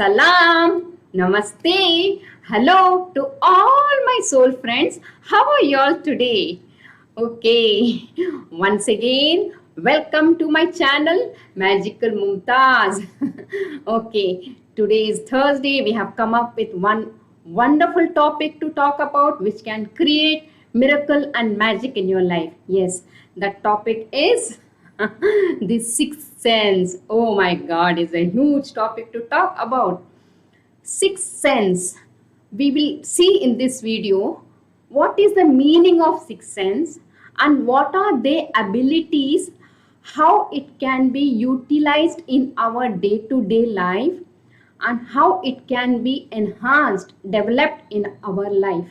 Salam, Namaste, hello to all my soul friends. How are you all today? Okay, once again, welcome to my channel Magical Mumtaz. Okay, today is Thursday. We have come up with one wonderful topic to talk about which can create miracle and magic in your life. Yes, that topic is the sixth sense. Oh my god, is a huge topic to talk about. Sixth sense. We will see in this video what is the meaning of sixth sense and what are their abilities, how it can be utilized in our day-to-day life, and how it can be enhanced, developed in our life.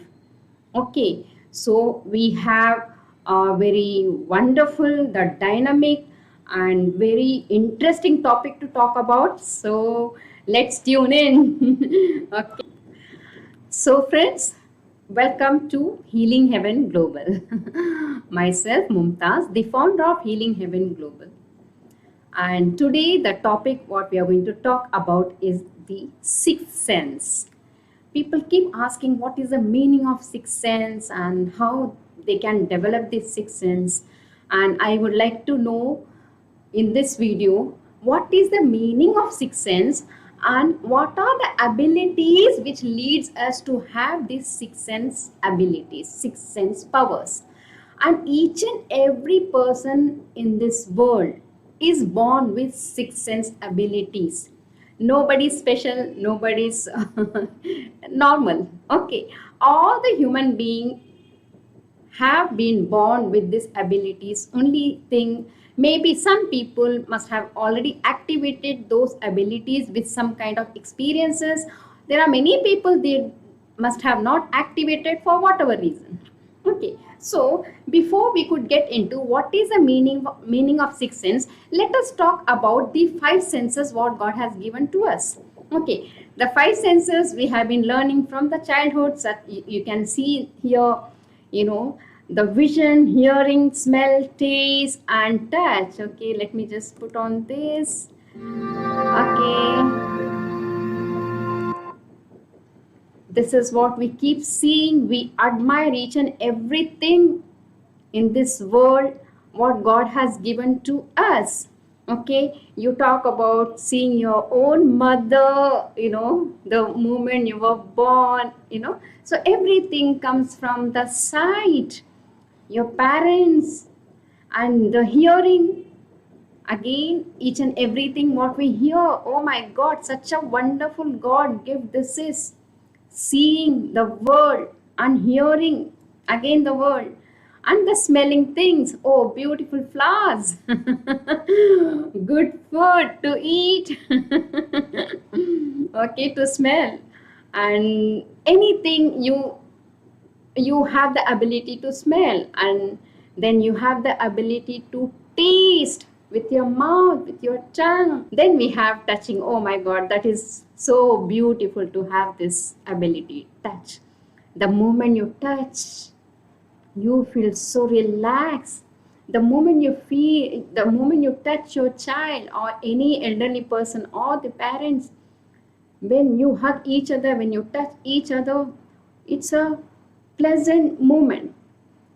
Okay, so we have a very wonderful, the dynamic, and very interesting topic to talk about. So let's tune in. Okay. So, friends, welcome to Healing Heaven Global. Myself, Mumtaz, the founder of Healing Heaven Global. And today, the topic what we are going to talk about is the sixth sense. People keep asking what is the meaning of sixth sense and how they can develop this sixth sense. And I would like to know in this video what is the meaning of sixth sense and what are the abilities which leads us to have these sixth sense abilities, sixth sense powers. And each and every person in this world is born with sixth sense abilities. Nobody's special, nobody's normal. Okay, all the human being have been born with these abilities. Only thing, maybe some people must have already activated those abilities with some kind of experiences. There are many people they must have not activated for whatever reason. Okay, so before we could get into what is the meaning of sixth sense, let us talk about the five senses what God has given to us. Okay, the five senses we have been learning from the childhood. That you can see here, the vision, hearing, smell, taste, and touch. Okay, let me just put on this. Okay, this is what we keep seeing. We admire each and everything in this world what God has given to us. Okay, you talk about seeing your own mother, the moment you were born, so everything comes from the sight, your parents, and the hearing. Again, each and everything what we hear, oh my God, such a wonderful God gift this is. Seeing the world and hearing again the world and the smelling things, oh beautiful flowers, good food to eat, okay, to smell, and anything you have the ability to smell, and then you have the ability to taste with your mouth, with your tongue. Then we have touching. Oh my God, that is so beautiful to have this ability, touch. The moment you touch, you feel so relaxed. The moment you touch your child or any elderly person or the parents, when you hug each other, when you touch each other, it's a pleasant moment.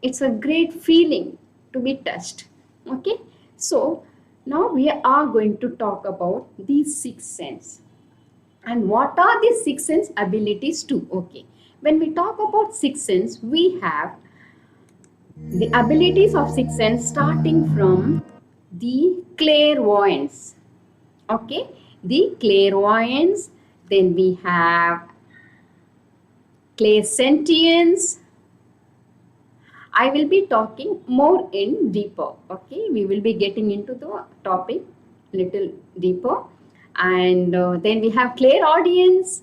It's a great feeling to be touched. Okay, so now we are going to talk about these six sense and what are these six sense abilities too. Okay, when we talk about six sense, we have the abilities of six sense starting from the clairvoyance. Okay, the clairvoyance, then we have clairsentience. I will be talking more in deeper. Okay, we will be getting into the topic little deeper, and then we have clairaudience.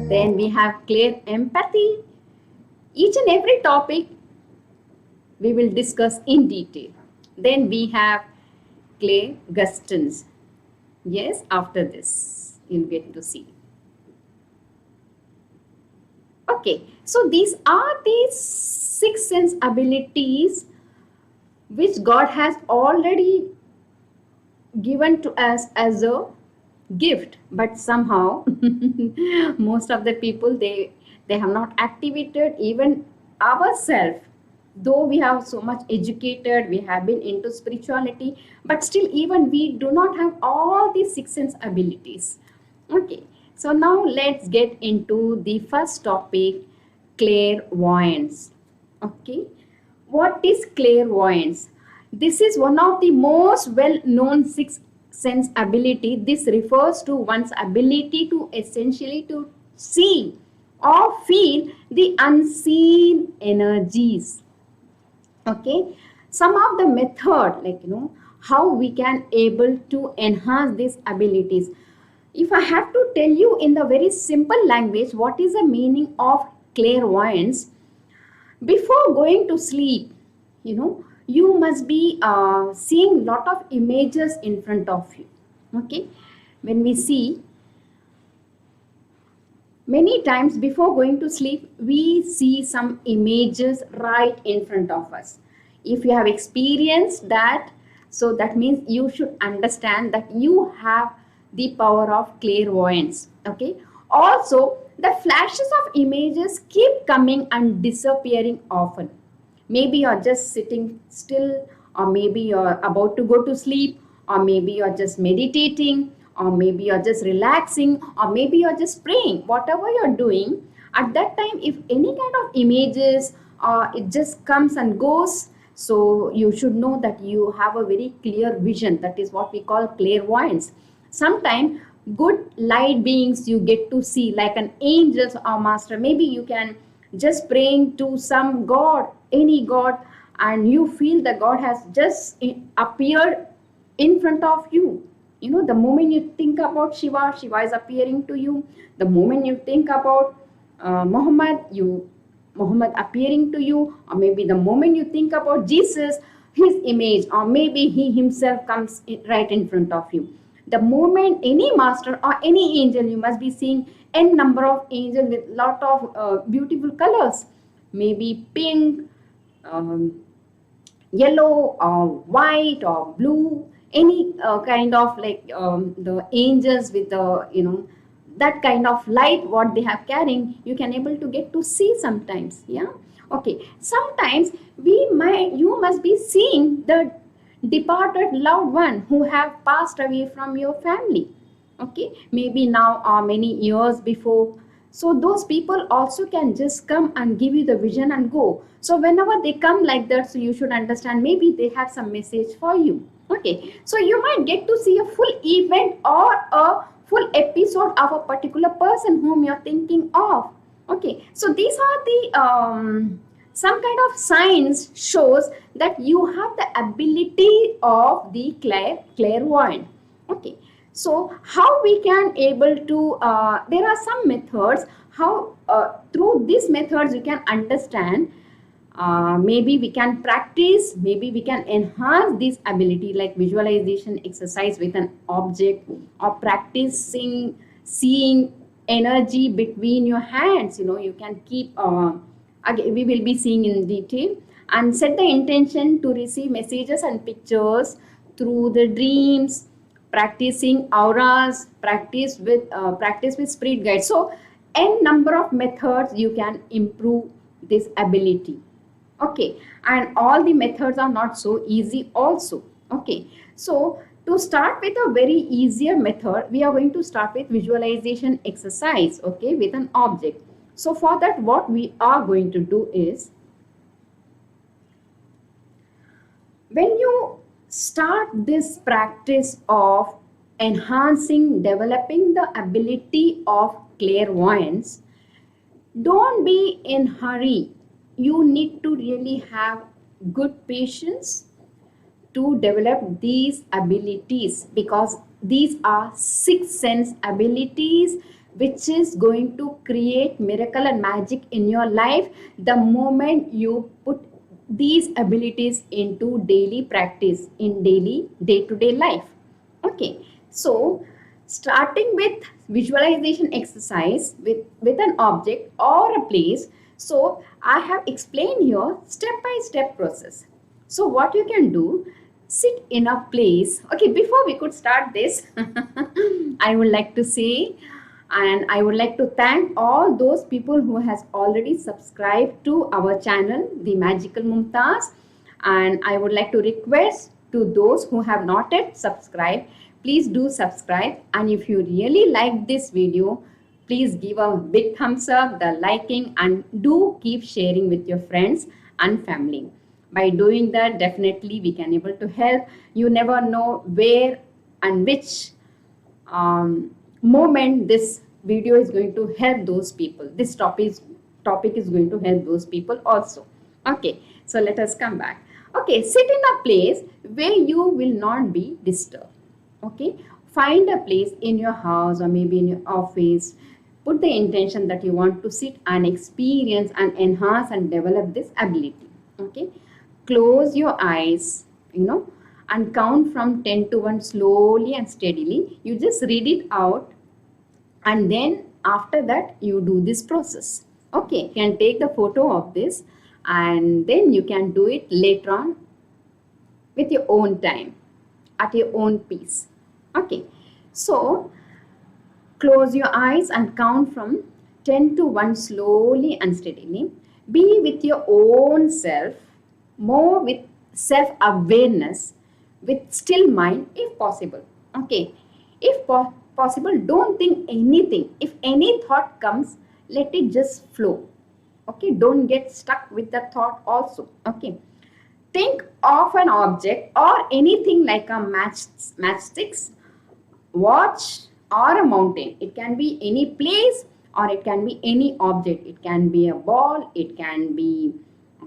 Then we have clear empathy. Each and every topic we will discuss in detail. Then we have clairgustance. Yes, after this you'll get to see. Okay, so these are the six sense abilities which God has already given to us as a gift, but somehow most of the people, they have not activated even ourselves. Though we have so much educated, we have been into spirituality, but still even we do not have all these six sense abilities. Okay, so now let's get into the first topic, clairvoyance. Okay, what is clairvoyance? This is one of the most well known six sense ability. This refers to one's ability to essentially to see or feel the unseen energies. Okay, some of the method, like how we can able to enhance these abilities. If I have to tell you in the very simple language what is the meaning of clairvoyance, before going to sleep, you must be seeing lot of images in front of you. Okay, when we see, many times before going to sleep, we see some images right in front of us. If you have experienced that, so that means you should understand that you have the power of clairvoyance. Okay. Also, the flashes of images keep coming and disappearing often. Maybe you're just sitting still, or maybe you're about to go to sleep, or maybe you're just meditating, or maybe you're just relaxing, or maybe you're just praying. Whatever you're doing at that time, if any kind of images, it just comes and goes, so you should know that you have a very clear vision. That is what we call clairvoyance. Sometimes good light beings you get to see, like an angels or master. Maybe you can just praying to some god, any god, and you feel the god has just appeared in front of you. The moment you think about Shiva, Shiva is appearing to you. The moment you think about Muhammad appearing to you, or maybe the moment you think about Jesus, his image, or maybe he himself comes right in front of you. The moment any master or any angel, you must be seeing n number of angels with lot of beautiful colors, maybe pink, um, yellow or white or blue, any kind of like the angels with the that kind of light what they have carrying, you can able to get to see sometimes. Yeah. Okay, sometimes you must be seeing the departed loved one who have passed away from your family. Okay, maybe now or many years before. So those people also can just come and give you the vision and go. So whenever they come like that, so you should understand maybe they have some message for you. Okay, so you might get to see a full event or a full episode of a particular person whom you're thinking of. Okay, so these are the some kind of signs shows that you have the ability of the clairvoyant. Okay, so how we can able to there are some methods how through these methods you can understand. Maybe we can practice, maybe we can enhance this ability, like visualization exercise with an object, or practicing seeing energy between your hands. You can keep again we will be seeing in detail, and set the intention to receive messages and pictures through the dreams, practicing auras, practice with spirit guides. So n number of methods you can improve this ability. Okay, and all the methods are not so easy also. Okay, so to start with a very easier method, we are going to start with visualization exercise. Okay, with an object. So for that, what we are going to do is, when you start this practice of enhancing, developing the ability of clairvoyance, don't be in hurry. You need to really have good patience to develop these abilities, because these are six sense abilities which is going to create miracle and magic in your life the moment you put these abilities into daily practice in daily day-to-day life. Okay, so starting with visualization exercise with an object or a place. So I have explained here step by step process. So what you can do, sit in a place. Okay, before we could start this, I would like to say, and I would like to thank all those people who has already subscribed to our channel, The Magical Mumtaz. And I would like to request to those who have not yet subscribed, please do subscribe. And if you really like this video, please give a big thumbs up, the liking, and do keep sharing with your friends and family. By doing that, definitely we can able to help. You never know where and which moment this video is going to help those people. This topic is going to help those people also. Okay, so let us come back. Okay, sit in a place where you will not be disturbed. Okay, find a place in your house or maybe in your office. Put the intention that you want to sit and experience and enhance and develop this ability. Okay, close your eyes, and count from 10 to 1 slowly and steadily. You just read it out, and then after that you do this process. Okay, you can take the photo of this, and then you can do it later on with your own time, at your own pace. Okay, so close your eyes and count from 10 to 1 slowly and steadily. Be with your own self, more with self-awareness, with still mind if possible. Okay, if possible, don't think anything. If any thought comes, let it just flow. Okay, don't get stuck with the thought also. Okay, think of an object or anything like a matchsticks, watch, or a mountain. It can be any place or it can be any object. It can be a ball, it can be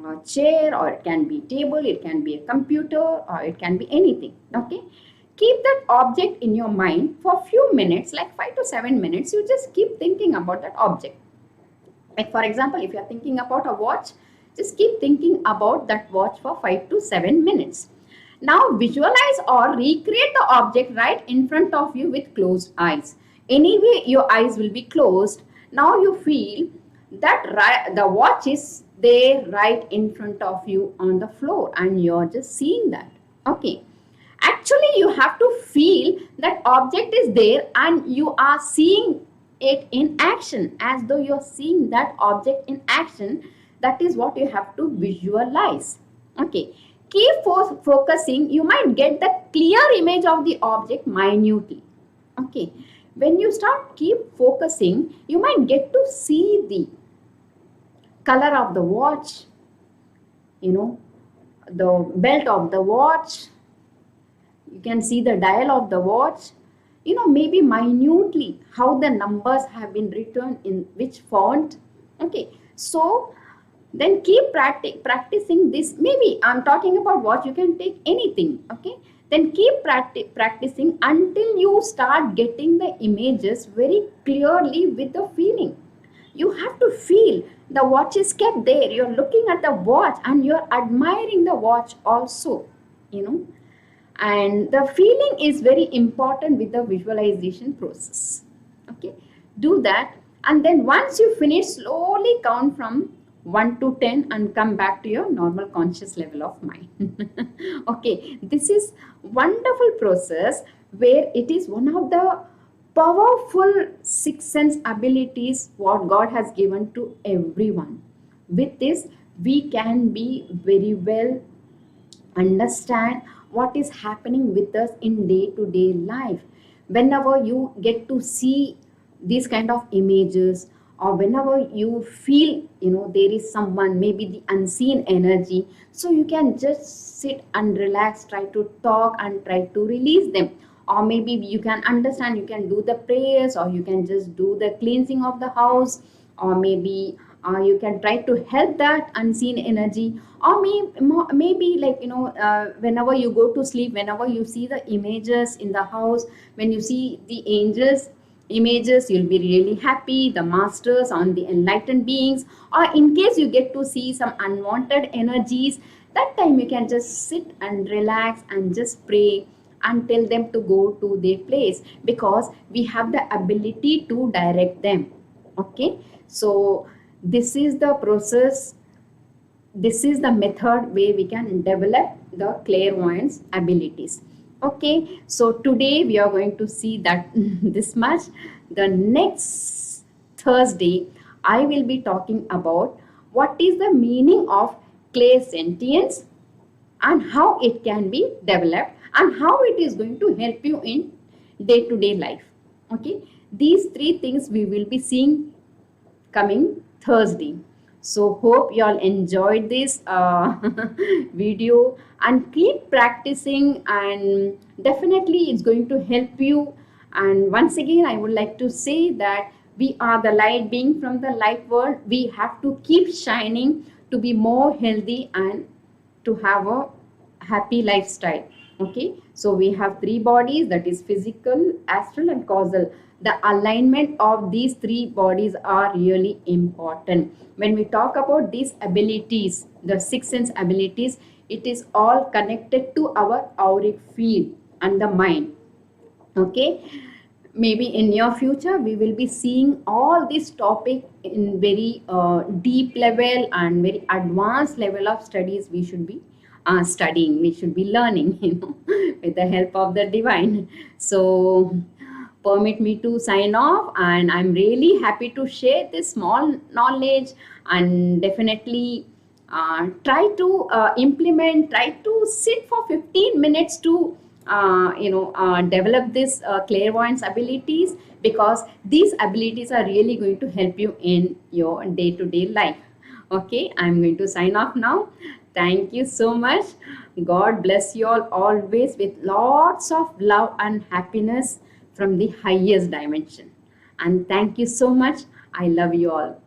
a chair, or it can be table, it can be a computer, or it can be anything. Okay, keep that object in your mind for a few minutes, like 5 to 7 minutes. You just keep thinking about that object. Like for example, if you are thinking about a watch, just keep thinking about that watch for 5 to 7 minutes. Now visualize or recreate the object right in front of you with closed eyes. Anyway, your eyes will be closed. Now you feel that the watch is there right in front of you on the floor, and you're just seeing that. Okay, actually you have to feel that object is there and you are seeing it in action, as though you're seeing that object in action. That is what you have to visualize. Okay, keep focusing. You might get the clear image of the object minutely. Okay, when you start keep focusing, you might get to see the color of the watch, the belt of the watch. You can see the dial of the watch, maybe minutely how the numbers have been written in which font. Okay, so then keep practicing this. Maybe I'm talking about watch, you can take anything. Okay, then keep practicing until you start getting the images very clearly with the feeling. You have to feel the watch is kept there. You're looking at the watch and you're admiring the watch also, and the feeling is very important with the visualization process. Okay, do that, and then once you finish, slowly count from 1 to 10 and come back to your normal conscious level of mind. Okay, this is wonderful process where it is one of the powerful sixth sense abilities what God has given to everyone. With this, we can be very well understand what is happening with us in day-to-day life. Whenever you get to see these kind of images, or whenever you feel there is someone, maybe the unseen energy, so you can just sit and relax, try to talk and try to release them. Or maybe you can understand, you can do the prayers, or you can just do the cleansing of the house, or maybe you can try to help that unseen energy. Or maybe like whenever you go to sleep, whenever you see the images in the house, when you see the angels images, you'll be really happy, the masters on the enlightened beings. Or in case you get to see some unwanted energies, that time you can just sit and relax and just pray and tell them to go to their place, because we have the ability to direct them. Okay, so this is the process this is the method where we can develop the clairvoyance abilities. Okay, so today we are going to see that this much. The next Thursday, I will be talking about what is the meaning of clairsentience and how it can be developed and how it is going to help you in day to day life. Okay, these three things we will be seeing coming Thursday. So hope you all enjoyed this video and keep practicing, and definitely it's going to help you. And once again, I would like to say that we are the light being from the light world. We have to keep shining to be more healthy and to have a happy lifestyle. Okay, so we have three bodies, that is physical, astral and causal. The alignment of these three bodies are really important. When we talk about these abilities, the six sense abilities, it is all connected to our auric field and the mind. Okay, maybe in your future we will be seeing all this topic in very deep level and very advanced level of studies. We should be studying, we should be learning, with the help of the divine. So permit me to sign off, and I'm really happy to share this small knowledge, and definitely try to implement, try to sit for 15 minutes to develop this clairvoyance abilities, because these abilities are really going to help you in your day-to-day life. Okay, I'm going to sign off now. Thank you so much. God bless you all always with lots of love and happiness from the highest dimension. And thank you so much. I love you all.